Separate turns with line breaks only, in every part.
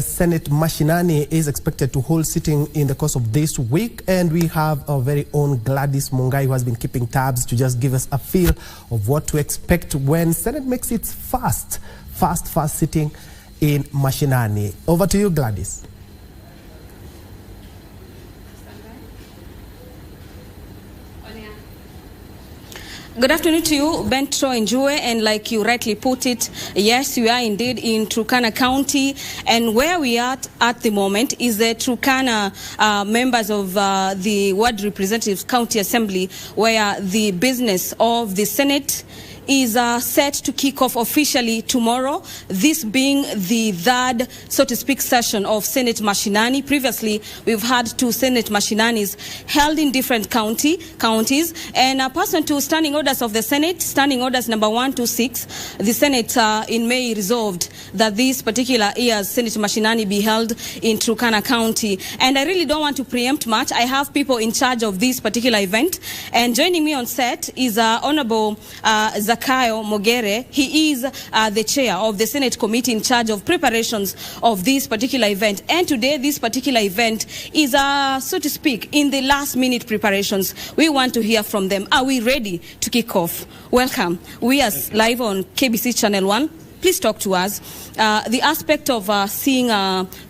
Senate Mashinani is expected to hold sitting in the course of this week, and we have our very own Gladys Mungai, who has been keeping tabs to just give us a feel of what to expect when Senate makes its fast sitting in Mashinani. Over to you, Gladys.
Good afternoon to you, Bentro Njue, and like you rightly put it, yes, we are indeed in Turkana County, and where we are at the moment is the Turkana members of the Ward Representatives County Assembly, where the business of the Senate is set to kick off officially tomorrow, this being the third, so to speak, session of Senate Mashinani. Previously, we've had two Senate Mashinanis held in different counties, and pursuant to standing orders of the Senate, standing orders number 1 to 6, the Senate in May resolved that this particular year's Senate Mashinani be held in Turkana County. And I really don't want to preempt much. I have people in charge of this particular event, and joining me on set is Honorable Zakayo Mogere. He is the chair of the Senate committee in charge of preparations of this particular event. And today, this particular event is, so to speak, in the last minute preparations. We want to hear from them. Are we ready to kick off? Welcome. We are live on KBC Channel 1. Please talk to us. The aspect of seeing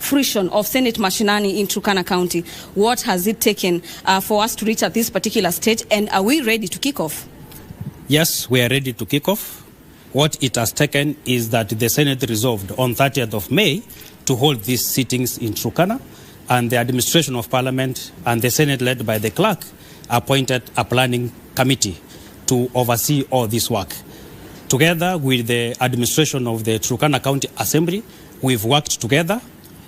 fruition of Senate Mashinani in Turkana County. What has it taken for us to reach at this particular stage? And are we ready to kick off?
Yes, we are ready to kick off. What it has taken is that the Senate resolved on 30th of May to hold these sittings in Turkana, and the administration of Parliament and the Senate, led by the clerk, appointed a planning committee to oversee all this work. Together with the administration of the Turkana County Assembly, we've worked together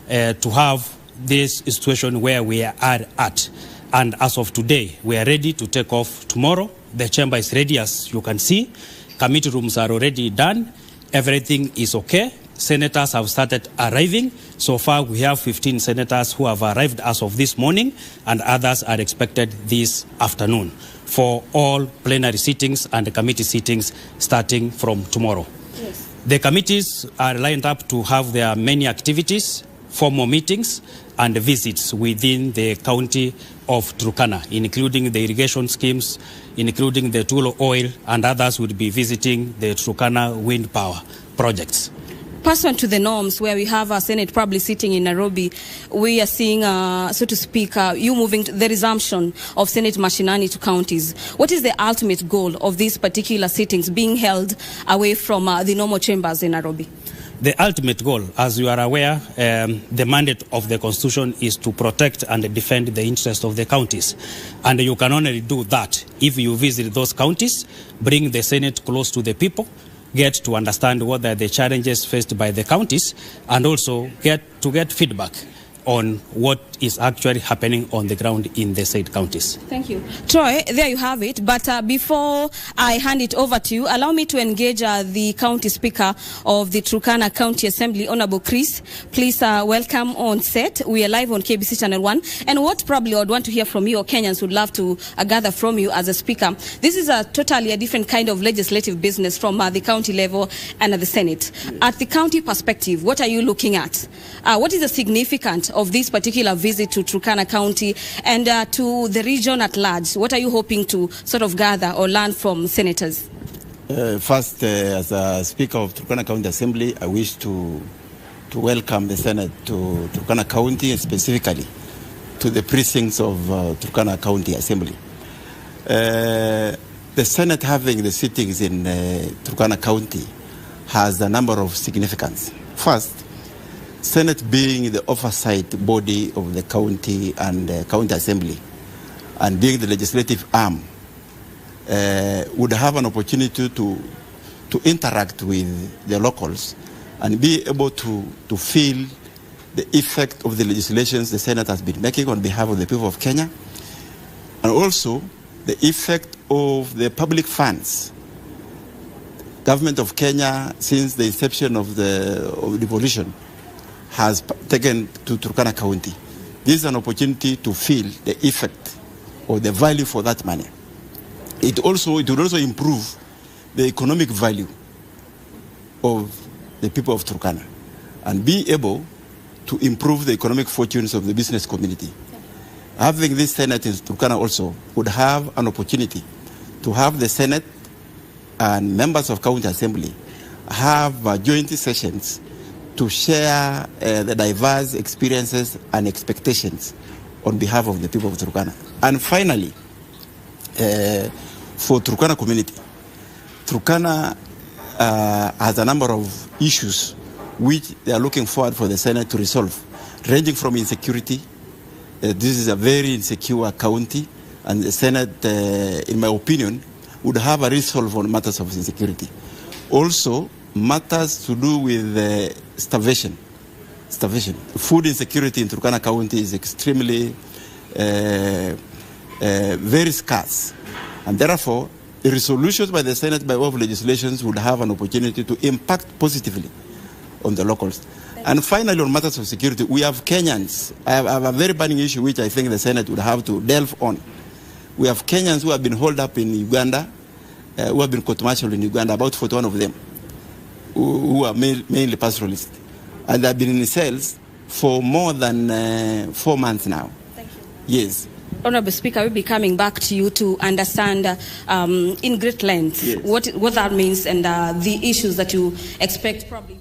to have this situation where we are at. And as of today, we are ready to take off tomorrow. The chamber is ready, as you can see. Committee rooms are already done. Everything is okay. Senators have started arriving. So far, we have 15 senators who have arrived as of this morning, and others are expected this afternoon for all plenary sittings and committee sittings starting from tomorrow. Yes. The committees are lined up to have their many activities, formal meetings, and visits within the county of Turkana, including the irrigation schemes, including the Tulo oil, and others will be visiting the Turkana wind power projects.
Pursuant to the norms, where we have a Senate probably sitting in Nairobi, we are seeing, so to speak, you moving to the resumption of Senate Mashinani to counties. What is the ultimate goal of these particular sittings being held away from the normal chambers in Nairobi?
The ultimate goal, as you are aware, the mandate of the Constitution is to protect and defend the interests of the counties. And you can only do that if you visit those counties, bring the Senate close to the people, get to understand what are the challenges faced by the counties, and also get feedback on what is actually happening on the ground in the said counties.
Thank you. Troy, there you have it. But before I hand it over to you, allow me to engage the County Speaker of the Turkana County Assembly, Honorable Chris. Please welcome on set. We are live on KBC Channel 1. And what probably I would want to hear from you, or Kenyans would love to gather from you as a speaker, this is totally a different kind of legislative business from the county level and at the Senate. At the county perspective, what are you looking at? What is the significance of this particular visit to Turkana County and to the region at large? What are you hoping to sort of gather or learn from senators?
First, as a Speaker of Turkana County Assembly, I wish to welcome the Senate to Turkana County, and specifically to the precincts of Turkana County Assembly. The Senate having the sittings in Turkana County has a number of significance. First, Senate being the oversight body of the county and county assembly, and being the legislative arm, would have an opportunity to interact with the locals and be able to feel the effect of the legislations the Senate has been making on behalf of the people of Kenya, and also the effect of the public funds. Government of Kenya, since the inception of the devolution, has taken to Turkana County. This is an opportunity to feel the effect or the value for that money. It would also improve the economic value of the people of Turkana and be able to improve the economic fortunes of the business community. Having this Senate in Turkana also would have an opportunity to have the Senate and members of County Assembly have joint sessions to share the diverse experiences and expectations on behalf of the people of Turkana. And finally, for Turkana community, Turkana has a number of issues which they are looking forward for the Senate to resolve, ranging from insecurity. This is a very insecure county, and the Senate, in my opinion, would have a resolve on matters of insecurity. Also, matters to do with starvation. Food insecurity in Turkana County is extremely very scarce, and therefore, the resolutions by the Senate by way of legislations would have an opportunity to impact positively on the locals. And finally, on matters of security, we have Kenyans. I have a very burning issue which I think the Senate would have to delve on. We have Kenyans who have been holed up in Uganda, who have been court-martialed in Uganda, about 41 of them, who are mainly pastoralists. And they have been in cells for more than 4 months now.
Thank you.
Yes.
Honorable Speaker, we'll be coming back to you to understand in great length what that means and the issues that you expect probably.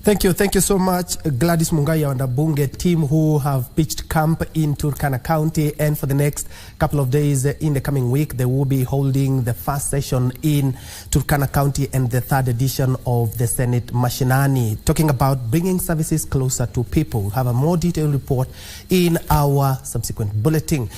Thank you so much, Gladys Mungai and the Bunge team who have pitched camp in Turkana County, and for the next couple of days in the coming week, they will be holding the first session in Turkana County and the third edition of the Senate Mashinani, talking about bringing services closer to people. We'll have a more detailed report in our subsequent bulletin.